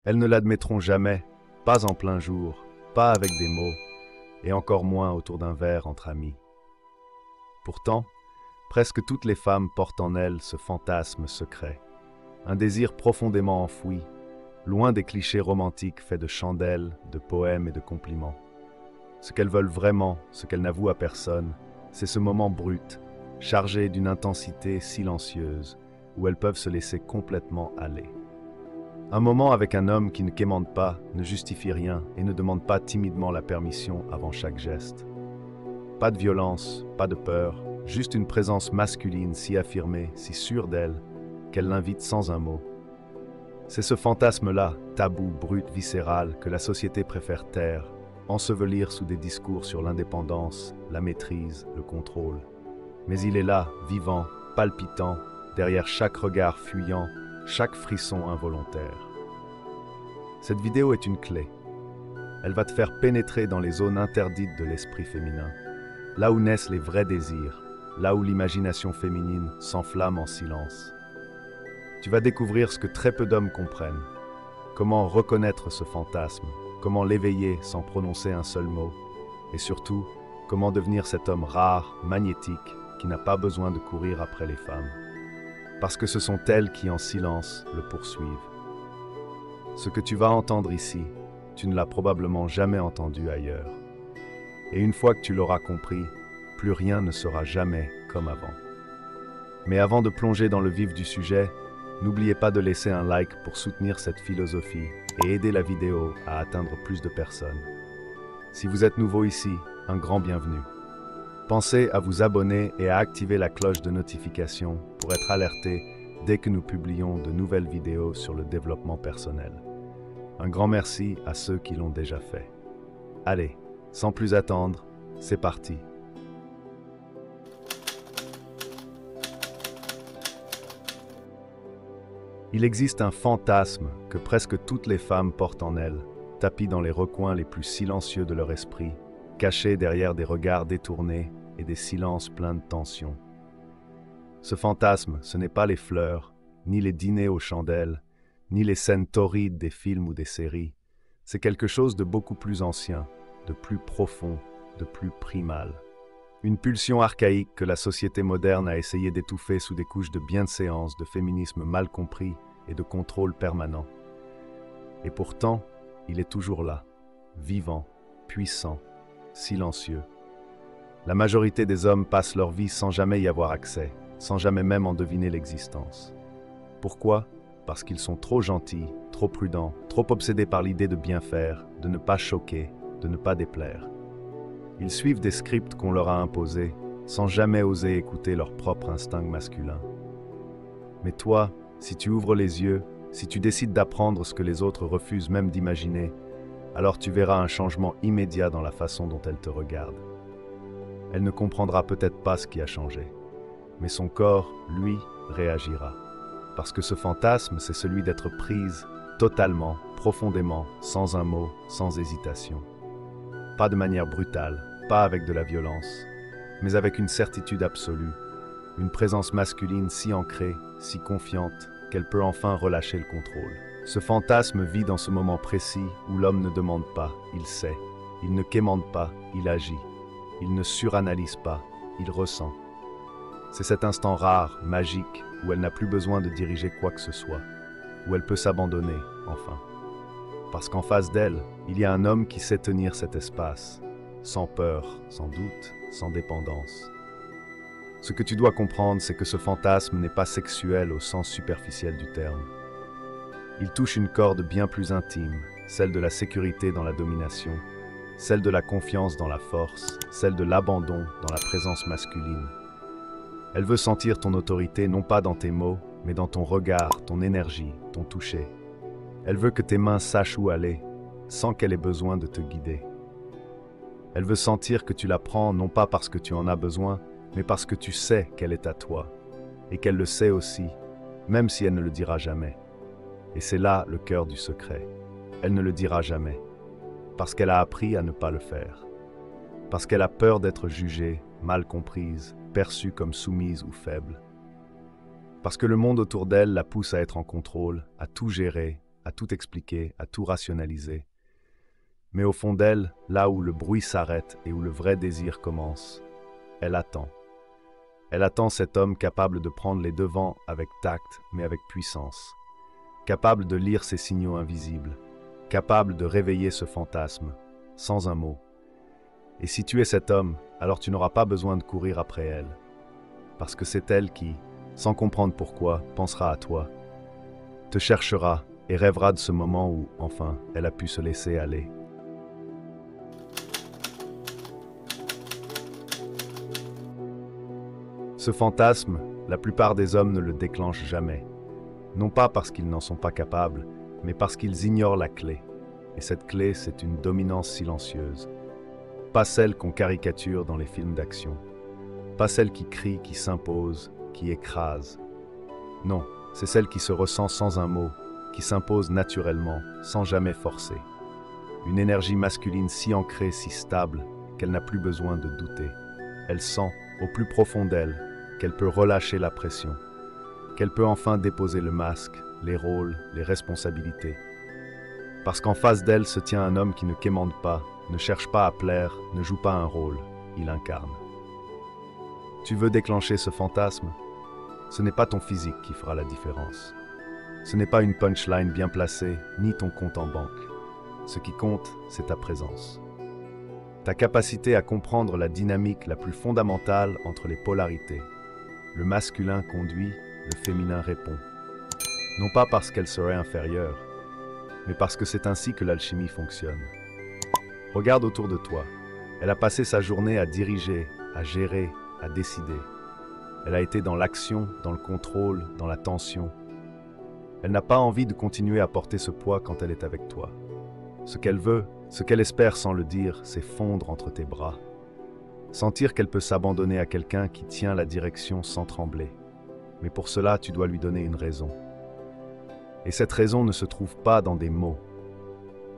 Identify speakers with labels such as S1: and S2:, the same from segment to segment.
S1: Elles ne l'admettront jamais, pas en plein jour, pas avec des mots, et encore moins autour d'un verre entre amis. Pourtant, presque toutes les femmes portent en elles ce fantasme secret, un désir profondément enfoui, loin des clichés romantiques faits de chandelles, de poèmes et de compliments. Ce qu'elles veulent vraiment, ce qu'elles n'avouent à personne, c'est ce moment brut, chargé d'une intensité silencieuse, où elles peuvent se laisser complètement aller. Un moment avec un homme qui ne quémande pas, ne justifie rien et ne demande pas timidement la permission avant chaque geste. Pas de violence, pas de peur, juste une présence masculine si affirmée, si sûre d'elle, qu'elle l'invite sans un mot. C'est ce fantasme-là, tabou, brut, viscéral, que la société préfère taire, ensevelir sous des discours sur l'indépendance, la maîtrise, le contrôle. Mais il est là, vivant, palpitant, derrière chaque regard fuyant, chaque frisson involontaire. Cette vidéo est une clé. Elle va te faire pénétrer dans les zones interdites de l'esprit féminin, là où naissent les vrais désirs, là où l'imagination féminine s'enflamme en silence. Tu vas découvrir ce que très peu d'hommes comprennent, comment reconnaître ce fantasme, comment l'éveiller sans prononcer un seul mot, et surtout, comment devenir cet homme rare, magnétique, qui n'a pas besoin de courir après les femmes. Parce que ce sont elles qui, en silence, le poursuivent. Ce que tu vas entendre ici, tu ne l'as probablement jamais entendu ailleurs. Et une fois que tu l'auras compris, plus rien ne sera jamais comme avant. Mais avant de plonger dans le vif du sujet, n'oubliez pas de laisser un like pour soutenir cette philosophie et aider la vidéo à atteindre plus de personnes. Si vous êtes nouveau ici, un grand bienvenue. Pensez à vous abonner et à activer la cloche de notification pour être alerté dès que nous publions de nouvelles vidéos sur le développement personnel. Un grand merci à ceux qui l'ont déjà fait. Allez, sans plus attendre, c'est parti. Il existe un fantasme que presque toutes les femmes portent en elles, tapi dans les recoins les plus silencieux de leur esprit, caché derrière des regards détournés et des silences pleins de tension. Ce fantasme, ce n'est pas les fleurs, ni les dîners aux chandelles, ni les scènes torrides des films ou des séries. C'est quelque chose de beaucoup plus ancien, de plus profond, de plus primal. Une pulsion archaïque que la société moderne a essayé d'étouffer sous des couches de bienséance, de féminisme mal compris et de contrôle permanent. Et pourtant, il est toujours là, vivant, puissant, silencieux. La majorité des hommes passent leur vie sans jamais y avoir accès, sans jamais même en deviner l'existence. Pourquoi? Parce qu'ils sont trop gentils, trop prudents, trop obsédés par l'idée de bien faire, de ne pas choquer, de ne pas déplaire. Ils suivent des scripts qu'on leur a imposés, sans jamais oser écouter leur propre instinct masculin. Mais toi, si tu ouvres les yeux, si tu décides d'apprendre ce que les autres refusent même d'imaginer, alors tu verras un changement immédiat dans la façon dont elle te regarde. Elle ne comprendra peut-être pas ce qui a changé, mais son corps, lui, réagira. Parce que ce fantasme, c'est celui d'être prise totalement, profondément, sans un mot, sans hésitation. Pas de manière brutale, pas avec de la violence, mais avec une certitude absolue, une présence masculine si ancrée, si confiante, qu'elle peut enfin relâcher le contrôle. Ce fantasme vit dans ce moment précis où l'homme ne demande pas, il sait. Il ne quémande pas, il agit. Il ne suranalyse pas, il ressent. C'est cet instant rare, magique, où elle n'a plus besoin de diriger quoi que ce soit, où elle peut s'abandonner, enfin. Parce qu'en face d'elle, il y a un homme qui sait tenir cet espace, sans peur, sans doute, sans dépendance. Ce que tu dois comprendre, c'est que ce fantasme n'est pas sexuel au sens superficiel du terme. Il touche une corde bien plus intime, celle de la sécurité dans la domination, celle de la confiance dans la force, celle de l'abandon dans la présence masculine. Elle veut sentir ton autorité non pas dans tes mots, mais dans ton regard, ton énergie, ton toucher. Elle veut que tes mains sachent où aller, sans qu'elle ait besoin de te guider. Elle veut sentir que tu la prends non pas parce que tu en as besoin, mais parce que tu sais qu'elle est à toi, et qu'elle le sait aussi, même si elle ne le dira jamais. Et c'est là le cœur du secret. Elle ne le dira jamais, parce qu'elle a appris à ne pas le faire. Parce qu'elle a peur d'être jugée, mal comprise, perçue comme soumise ou faible. Parce que le monde autour d'elle la pousse à être en contrôle, à tout gérer, à tout expliquer, à tout rationaliser. Mais au fond d'elle, là où le bruit s'arrête et où le vrai désir commence, elle attend. Elle attend cet homme capable de prendre les devants avec tact, mais avec puissance. Capable de lire ces signaux invisibles. Capable de réveiller ce fantasme, sans un mot. Et si tu es cet homme, alors tu n'auras pas besoin de courir après elle. Parce que c'est elle qui, sans comprendre pourquoi, pensera à toi, te cherchera et rêvera de ce moment où, enfin, elle a pu se laisser aller. Ce fantasme, la plupart des hommes ne le déclenchent jamais. Non pas parce qu'ils n'en sont pas capables, mais parce qu'ils ignorent la clé. Et cette clé, c'est une dominance silencieuse. Pas celle qu'on caricature dans les films d'action. Pas celle qui crie, qui s'impose, qui écrase. Non, c'est celle qui se ressent sans un mot, qui s'impose naturellement, sans jamais forcer. Une énergie masculine si ancrée, si stable, qu'elle n'a plus besoin de douter. Elle sent, au plus profond d'elle, qu'elle peut relâcher la pression, qu'elle peut enfin déposer le masque, les rôles, les responsabilités. Parce qu'en face d'elle se tient un homme qui ne quémande pas, ne cherche pas à plaire, ne joue pas un rôle, il incarne. Tu veux déclencher ce fantasme? Ce n'est pas ton physique qui fera la différence. Ce n'est pas une punchline bien placée, ni ton compte en banque. Ce qui compte, c'est ta présence. Ta capacité à comprendre la dynamique la plus fondamentale entre les polarités. Le masculin conduit, le féminin répond. Non pas parce qu'elle serait inférieure, mais parce que c'est ainsi que l'alchimie fonctionne. Regarde autour de toi. Elle a passé sa journée à diriger, à gérer, à décider. Elle a été dans l'action, dans le contrôle, dans la tension. Elle n'a pas envie de continuer à porter ce poids quand elle est avec toi. Ce qu'elle veut, ce qu'elle espère sans le dire, c'est fondre entre tes bras. Sentir qu'elle peut s'abandonner à quelqu'un qui tient la direction sans trembler. Mais pour cela, tu dois lui donner une raison. Et cette raison ne se trouve pas dans des mots,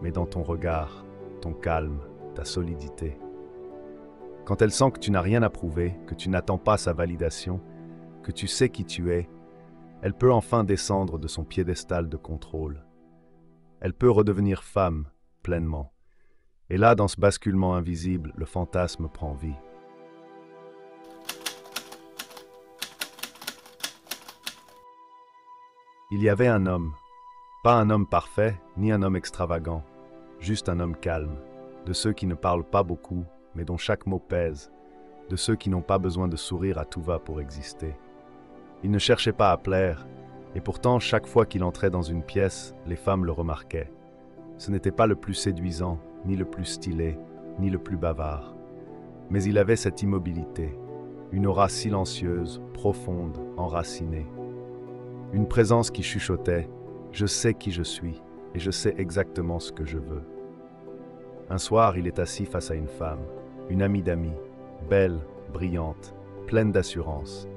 S1: mais dans ton regard, ton calme, ta solidité. Quand elle sent que tu n'as rien à prouver, que tu n'attends pas sa validation, que tu sais qui tu es, elle peut enfin descendre de son piédestal de contrôle. Elle peut redevenir femme, pleinement. Et là, dans ce basculement invisible, le fantasme prend vie. Il y avait un homme, pas un homme parfait, ni un homme extravagant, juste un homme calme, de ceux qui ne parlent pas beaucoup, mais dont chaque mot pèse, de ceux qui n'ont pas besoin de sourire à tout va pour exister. Il ne cherchait pas à plaire, et pourtant, chaque fois qu'il entrait dans une pièce, les femmes le remarquaient. Ce n'était pas le plus séduisant, ni le plus stylé, ni le plus bavard. Mais il avait cette immobilité, une aura silencieuse, profonde, enracinée. Une présence qui chuchotait « Je sais qui je suis, et je sais exactement ce que je veux ». Un soir, il est assis face à une femme, une amie d'amis, belle, brillante, pleine d'assurance.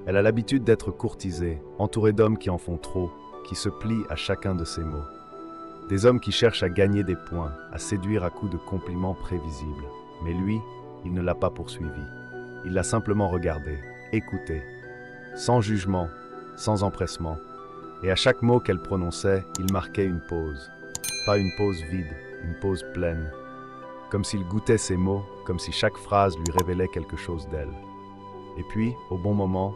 S1: Elle a l'habitude d'être courtisée, entourée d'hommes qui en font trop, qui se plient à chacun de ses mots. Des hommes qui cherchent à gagner des points, à séduire à coups de compliments prévisibles. Mais lui, il ne l'a pas poursuivi. Il l'a simplement regardée, écoutée, sans jugement, sans empressement. Et à chaque mot qu'elle prononçait, il marquait une pause. Pas une pause vide, une pause pleine. Comme s'il goûtait ses mots, comme si chaque phrase lui révélait quelque chose d'elle. Et puis, au bon moment,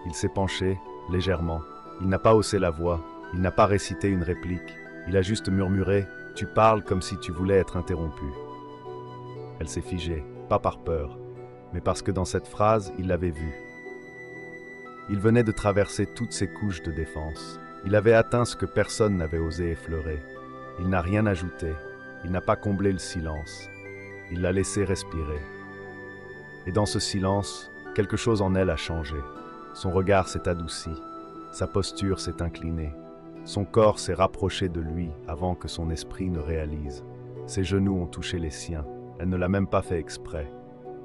S1: il s'est penché, légèrement. Il n'a pas haussé la voix, il n'a pas récité une réplique. Il a juste murmuré « Tu parles comme si tu voulais être interrompu ». Elle s'est figée, pas par peur, mais parce que dans cette phrase, il l'avait vue. Il venait de traverser toutes ces couches de défense. Il avait atteint ce que personne n'avait osé effleurer. Il n'a rien ajouté, il n'a pas comblé le silence. Il l'a laissé respirer. Et dans ce silence, quelque chose en elle a changé. Son regard s'est adouci, sa posture s'est inclinée. Son corps s'est rapproché de lui avant que son esprit ne réalise. Ses genoux ont touché les siens. Elle ne l'a même pas fait exprès.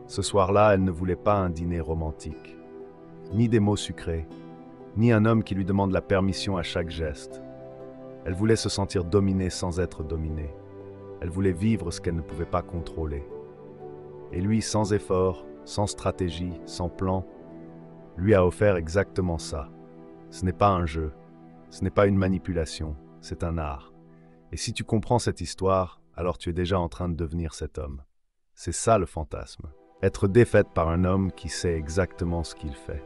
S1: Ce soir-là, elle ne voulait pas un dîner romantique. Ni des mots sucrés, ni un homme qui lui demande la permission à chaque geste. Elle voulait se sentir dominée sans être dominée. Elle voulait vivre ce qu'elle ne pouvait pas contrôler. Et lui, sans effort, sans stratégie, sans plan, lui a offert exactement ça. Ce n'est pas un jeu, ce n'est pas une manipulation, c'est un art. Et si tu comprends cette histoire, alors tu es déjà en train de devenir cet homme. C'est ça le fantasme. Être défaite par un homme qui sait exactement ce qu'il fait.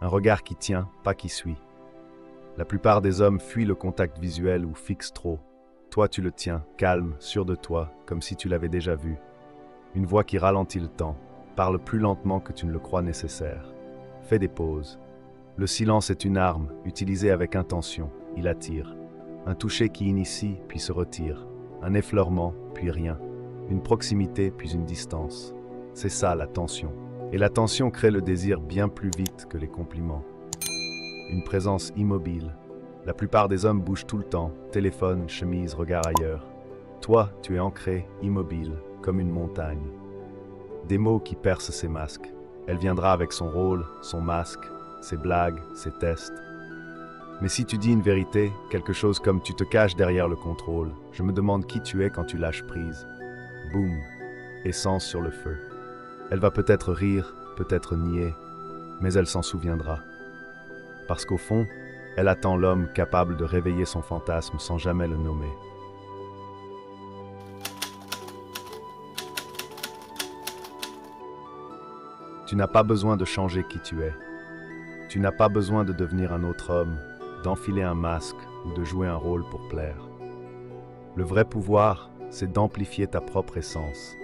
S1: Un regard qui tient, pas qui suit. La plupart des hommes fuient le contact visuel ou fixent trop. Toi, tu le tiens, calme, sûr de toi, comme si tu l'avais déjà vu. Une voix qui ralentit le temps, parle plus lentement que tu ne le crois nécessaire. Fais des pauses. Le silence est une arme, utilisée avec intention. Il attire. Un toucher qui initie, puis se retire. Un effleurement, puis rien. Une proximité, puis une distance. C'est ça, la tension. Et la tension crée le désir bien plus vite que les compliments. Une présence immobile. La plupart des hommes bougent tout le temps, téléphone, chemise, regard ailleurs. Toi, tu es ancré, immobile, comme une montagne. Des mots qui percent ses masques. Elle viendra avec son rôle, son masque, ses blagues, ses tests. Mais si tu dis une vérité, quelque chose comme tu te caches derrière le contrôle, je me demande qui tu es quand tu lâches prise. Boum, essence sur le feu. Elle va peut-être rire, peut-être nier, mais elle s'en souviendra. Parce qu'au fond, elle attend l'homme capable de réveiller son fantasme sans jamais le nommer. Tu n'as pas besoin de changer qui tu es. Tu n'as pas besoin de devenir un autre homme, d'enfiler un masque ou de jouer un rôle pour plaire. Le vrai pouvoir, c'est d'amplifier ta propre essence,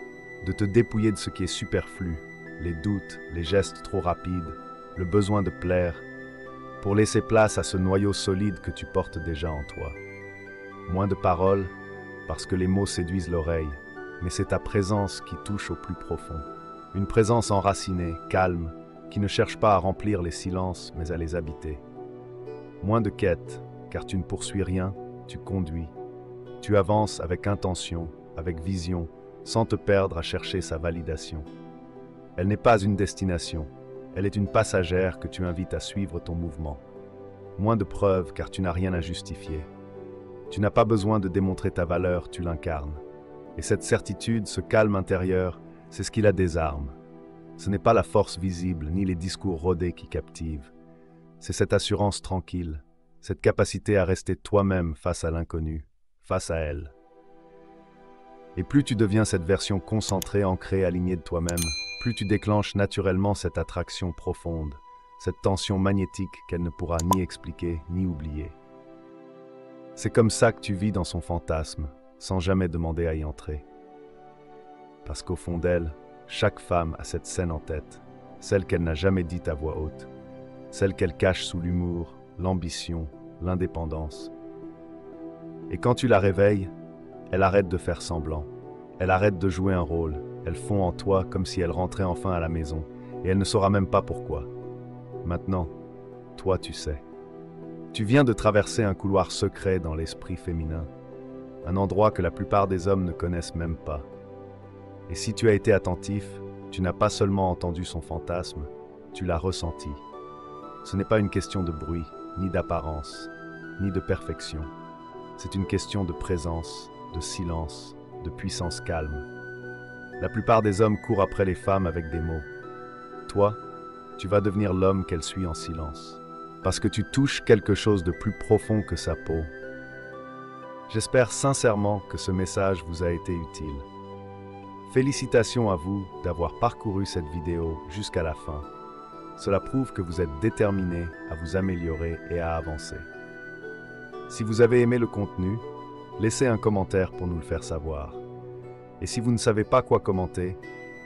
S1: de te dépouiller de ce qui est superflu, les doutes, les gestes trop rapides, le besoin de plaire, pour laisser place à ce noyau solide que tu portes déjà en toi. Moins de paroles, parce que les mots séduisent l'oreille, mais c'est ta présence qui touche au plus profond. Une présence enracinée, calme, qui ne cherche pas à remplir les silences, mais à les habiter. Moins de quête, car tu ne poursuis rien, tu conduis. Tu avances avec intention, avec vision, sans te perdre à chercher sa validation. Elle n'est pas une destination, elle est une passagère que tu invites à suivre ton mouvement. Moins de preuves, car tu n'as rien à justifier. Tu n'as pas besoin de démontrer ta valeur, tu l'incarnes. Et cette certitude, ce calme intérieur, c'est ce qui la désarme. Ce n'est pas la force visible, ni les discours rodés qui captivent. C'est cette assurance tranquille, cette capacité à rester toi-même face à l'inconnu, face à elle. Et plus tu deviens cette version concentrée, ancrée, alignée de toi-même, plus tu déclenches naturellement cette attraction profonde, cette tension magnétique qu'elle ne pourra ni expliquer, ni oublier. C'est comme ça que tu vis dans son fantasme, sans jamais demander à y entrer. Parce qu'au fond d'elle, chaque femme a cette scène en tête, celle qu'elle n'a jamais dite à voix haute, celle qu'elle cache sous l'humour, l'ambition, l'indépendance. Et quand tu la réveilles, elle arrête de faire semblant, elle arrête de jouer un rôle, elle fond en toi comme si elle rentrait enfin à la maison, et elle ne saura même pas pourquoi. Maintenant, toi tu sais. Tu viens de traverser un couloir secret dans l'esprit féminin, un endroit que la plupart des hommes ne connaissent même pas. Et si tu as été attentif, tu n'as pas seulement entendu son fantasme, tu l'as ressenti. Ce n'est pas une question de bruit, ni d'apparence, ni de perfection. C'est une question de présence, de silence, de puissance calme. La plupart des hommes courent après les femmes avec des mots. Toi, tu vas devenir l'homme qu'elle suit en silence, parce que tu touches quelque chose de plus profond que sa peau. J'espère sincèrement que ce message vous a été utile. Félicitations à vous d'avoir parcouru cette vidéo jusqu'à la fin. Cela prouve que vous êtes déterminé à vous améliorer et à avancer. Si vous avez aimé le contenu, laissez un commentaire pour nous le faire savoir. Et si vous ne savez pas quoi commenter,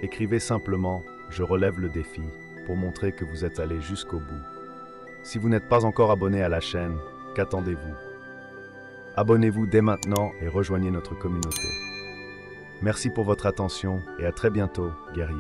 S1: écrivez simplement « Je relève le défi » pour montrer que vous êtes allé jusqu'au bout. Si vous n'êtes pas encore abonné à la chaîne, qu'attendez-vous? Abonnez-vous dès maintenant et rejoignez notre communauté. Merci pour votre attention et à très bientôt, guerriers.